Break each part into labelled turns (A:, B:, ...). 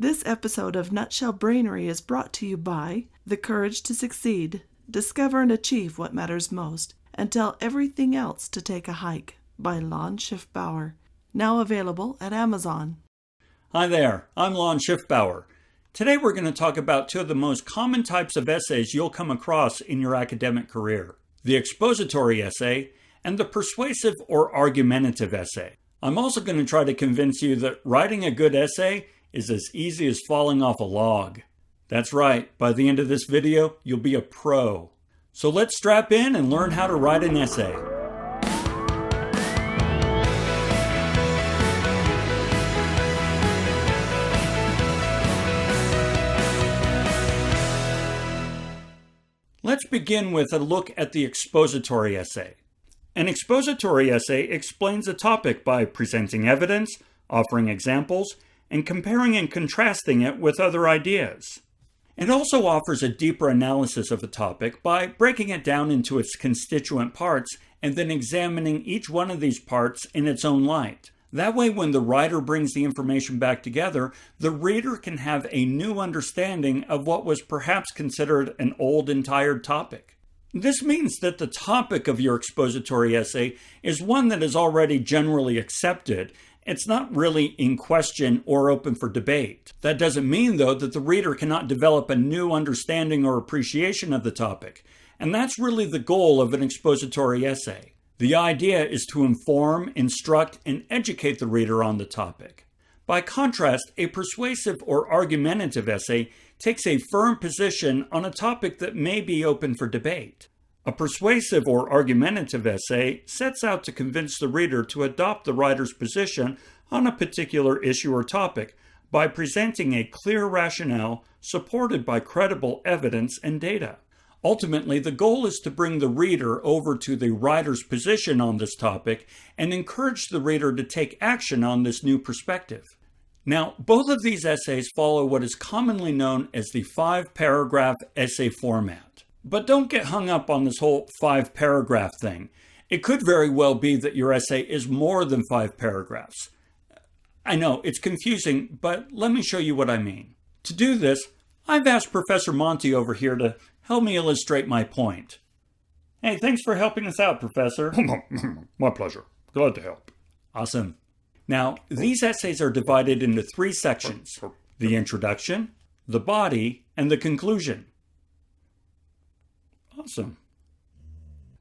A: This episode of Nutshell Brainery is brought to you by The Courage to Succeed, Discover and Achieve What Matters Most, and Tell Everything Else to Take a Hike by Lon Schiffbauer. Now available at Amazon.
B: Hi there, I'm Lon Schiffbauer. Today we're going to talk about two of the most common types of essays you'll come across in your academic career: the expository essay and the persuasive or argumentative essay. I'm also going to try to convince you that writing a good essay is as easy as falling off a log. That's right, by the end of this video, you'll be a pro. So let's strap in and learn how to write an essay. Let's begin with a look at the expository essay. An expository essay explains a topic by presenting evidence, offering examples, and comparing and contrasting it with other ideas. It also offers a deeper analysis of a topic by breaking it down into its constituent parts and then examining each one of these parts in its own light. That way, when the writer brings the information back together, the reader can have a new understanding of what was perhaps considered an old and tired topic. This means that the topic of your expository essay is one that is already generally accepted. It's not really in question or open for debate. That doesn't mean, though, that the reader cannot develop a new understanding or appreciation of the topic. And that's really the goal of an expository essay. The idea is to inform, instruct, and educate the reader on the topic. By contrast, a persuasive or argumentative essay takes a firm position on a topic that may be open for debate. A persuasive or argumentative essay sets out to convince the reader to adopt the writer's position on a particular issue or topic by presenting a clear rationale supported by credible evidence and data. Ultimately, the goal is to bring the reader over to the writer's position on this topic and encourage the reader to take action on this new perspective. Now, both of these essays follow what is commonly known as the 5-paragraph essay format. But don't get hung up on this whole 5-paragraph thing. It could very well be that your essay is more than 5 paragraphs. I know, it's confusing, but let me show you what I mean. To do this, I've asked Professor Monty over here to help me illustrate my point. Hey, thanks for helping us out, Professor.
C: My pleasure. Glad to help.
B: Awesome. Now, these essays are divided into 3 sections: the introduction, the body, and the conclusion. Awesome.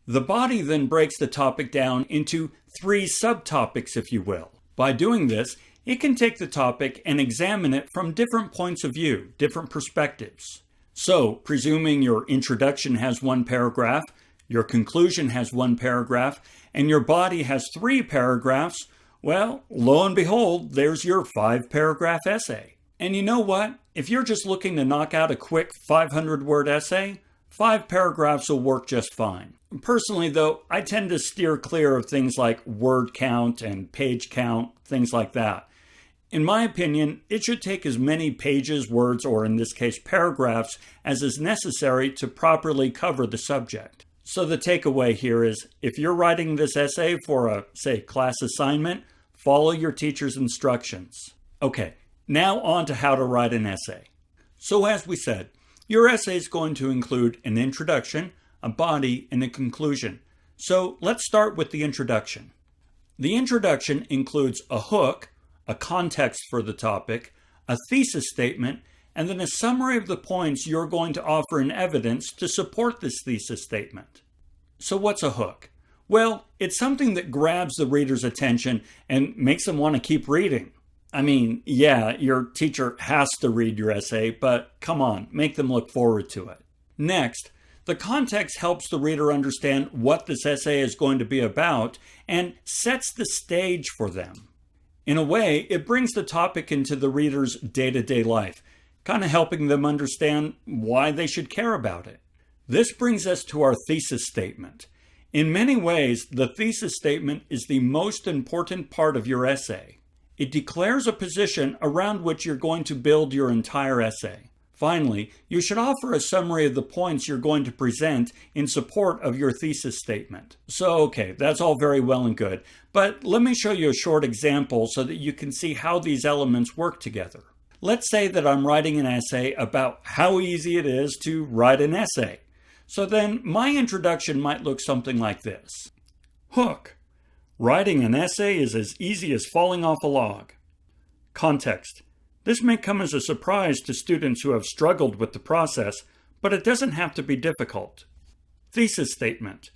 B: The body then breaks the topic down into 3 subtopics, if you will. By doing this, it can take the topic and examine it from different points of view, different perspectives. So, presuming your introduction has 1 paragraph, your conclusion has 1 paragraph, and your body has 3 paragraphs, well, lo and behold, there's your 5-paragraph essay. And you know what? If you're just looking to knock out a quick 500-word essay, 5 paragraphs will work just fine. Personally, though, I tend to steer clear of things like word count and page count, things like that. In my opinion, it should take as many pages, words, or in this case paragraphs, as is necessary to properly cover the subject. So the takeaway here is, if you're writing this essay for a, say, class assignment, follow your teacher's instructions. Okay, now on to how to write an essay. So as we said, your essay is going to include an introduction, a body, and a conclusion. So let's start with the introduction. The introduction includes a hook, a context for the topic, a thesis statement, and then a summary of the points you're going to offer in evidence to support this thesis statement. So what's a hook? Well, it's something that grabs the reader's attention and makes them want to keep reading. I mean, yeah, your teacher has to read your essay, but come on, make them look forward to it. Next, the context helps the reader understand what this essay is going to be about and sets the stage for them. In a way, it brings the topic into the reader's day-to-day life, kind of helping them understand why they should care about it. This brings us to our thesis statement. In many ways, the thesis statement is the most important part of your essay. It declares a position around which you're going to build your entire essay. Finally, you should offer a summary of the points you're going to present in support of your thesis statement. So, okay, that's all very well and good, but let me show you a short example so that you can see how these elements work together. Let's say that I'm writing an essay about how easy it is to write an essay. So then my introduction might look something like this.
C: Hook. Writing an essay is as easy as falling off a log. Context. This may come as a surprise to students who have struggled with the process, but it doesn't have to be difficult. Thesis statement.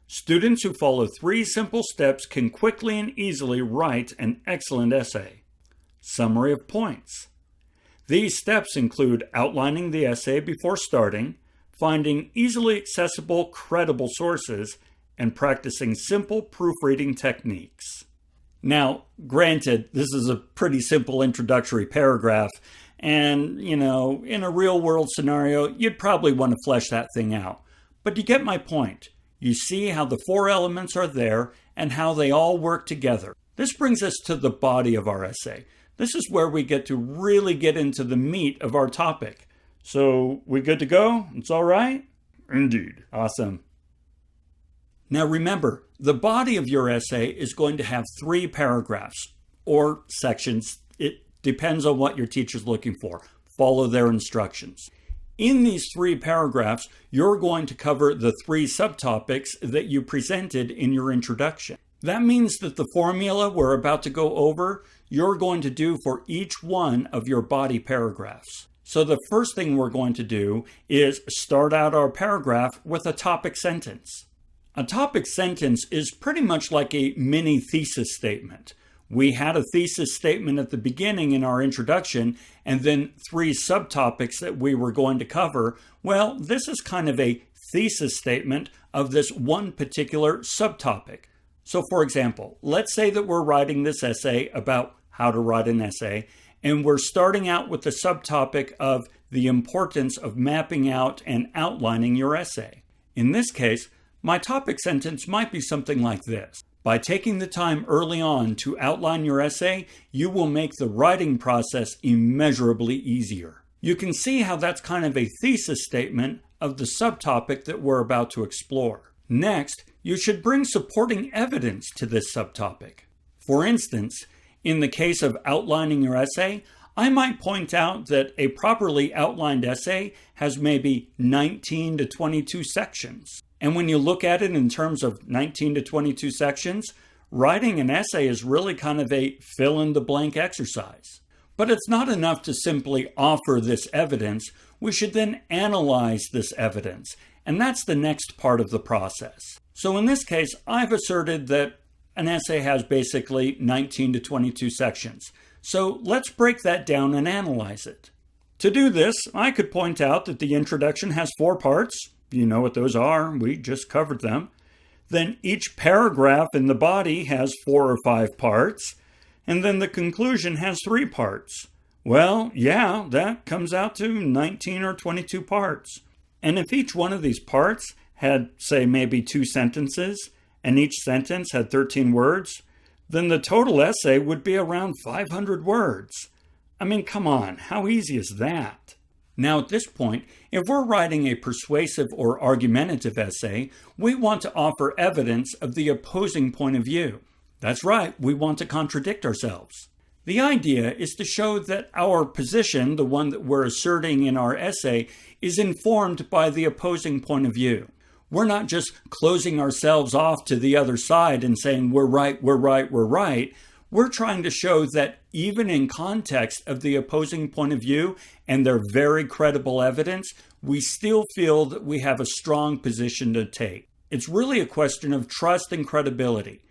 C: Students who follow 3 simple steps can quickly and easily write an excellent essay. Summary of points. These steps include outlining the essay before starting, finding easily accessible, credible sources, and practicing simple proofreading techniques. Now, granted, this is a pretty simple introductory paragraph, and, in a real-world scenario, you'd probably want to flesh that thing out. But you get my point. You see how the 4 elements are there and how they all work together. This brings us to the body of our essay. This is where we get to really get into the meat of our topic. So, we good to go? It's all right?
B: Indeed. Awesome. Now remember, the body of your essay is going to have 3 paragraphs or sections. It depends on what your teacher's looking for. Follow their instructions. In these 3 paragraphs, you're going to cover the 3 subtopics that you presented in your introduction. That means that the formula we're about to go over, you're going to do for each one of your body paragraphs. So the first thing we're going to do is start out our paragraph with a topic sentence. A topic sentence is pretty much like a mini thesis statement. We had a thesis statement at the beginning in our introduction, and then 3 subtopics that we were going to cover. Well, this is kind of a thesis statement of this one particular subtopic. So for example, let's say that we're writing this essay about how to write an essay, and we're starting out with the subtopic of the importance of mapping out and outlining your essay. In this case, my topic sentence might be something like this. By taking the time early on to outline your essay, you will make the writing process immeasurably easier. You can see how that's kind of a thesis statement of the subtopic that we're about to explore. Next, you should bring supporting evidence to this subtopic. For instance, in the case of outlining your essay, I might point out that a properly outlined essay has maybe 19 to 22 sections. And when you look at it in terms of 19 to 22 sections, writing an essay is really kind of a fill-in-the-blank exercise. But it's not enough to simply offer this evidence. We should then analyze this evidence. And that's the next part of the process. So in this case, I've asserted that an essay has basically 19 to 22 sections. So let's break that down and analyze it. To do this, I could point out that the introduction has 4 parts. You know what those are. We just covered them. Then each paragraph in the body has 4 or 5 parts. And then the conclusion has 3 parts. Well, yeah, that comes out to 19 or 22 parts. And if each one of these parts had, say, maybe 2 sentences, and each sentence had 13 words, then the total essay would be around 500 words. I mean, come on, how easy is that? Now at this point, if we're writing a persuasive or argumentative essay, we want to offer evidence of the opposing point of view. That's right, we want to contradict ourselves. The idea is to show that our position, the one that we're asserting in our essay, is informed by the opposing point of view. We're not just closing ourselves off to the other side and saying we're right, we're right, we're right. We're trying to show that even in context of the opposing point of view and their very credible evidence, we still feel that we have a strong position to take. It's really a question of trust and credibility.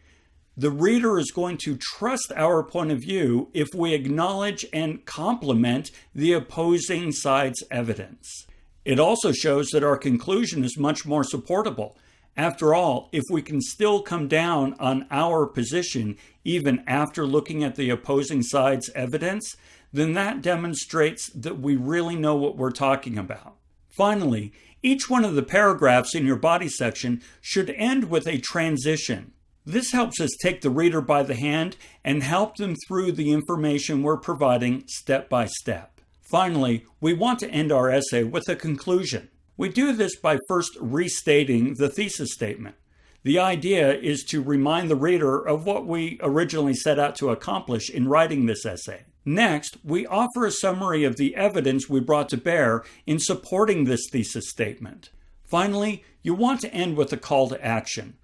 B: The reader is going to trust our point of view if we acknowledge and complement the opposing side's evidence. It also shows that our conclusion is much more supportable. After all, if we can still come down on our position even after looking at the opposing side's evidence, then that demonstrates that we really know what we're talking about. Finally, each one of the paragraphs in your body section should end with a transition. This helps us take the reader by the hand and help them through the information we're providing step by step. Finally, we want to end our essay with a conclusion. We do this by first restating the thesis statement. The idea is to remind the reader of what we originally set out to accomplish in writing this essay. Next, we offer a summary of the evidence we brought to bear in supporting this thesis statement. Finally, you want to end with a call to action.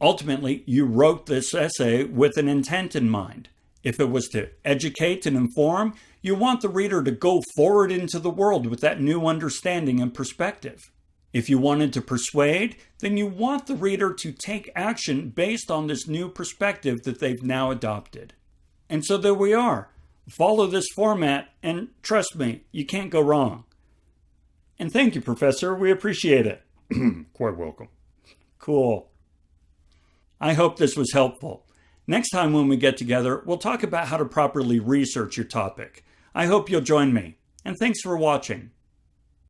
B: Ultimately, you wrote this essay with an intent in mind. If it was to educate and inform, you want the reader to go forward into the world with that new understanding and perspective. If you wanted to persuade, then you want the reader to take action based on this new perspective that they've now adopted. And so there we are. Follow this format, and trust me, you can't go wrong.
C: And thank you, Professor. We appreciate it.
B: Quite welcome.
C: Cool.
B: I hope this was helpful. Next time when we get together, we'll talk about how to properly research your topic. I hope you'll join me, and thanks for watching.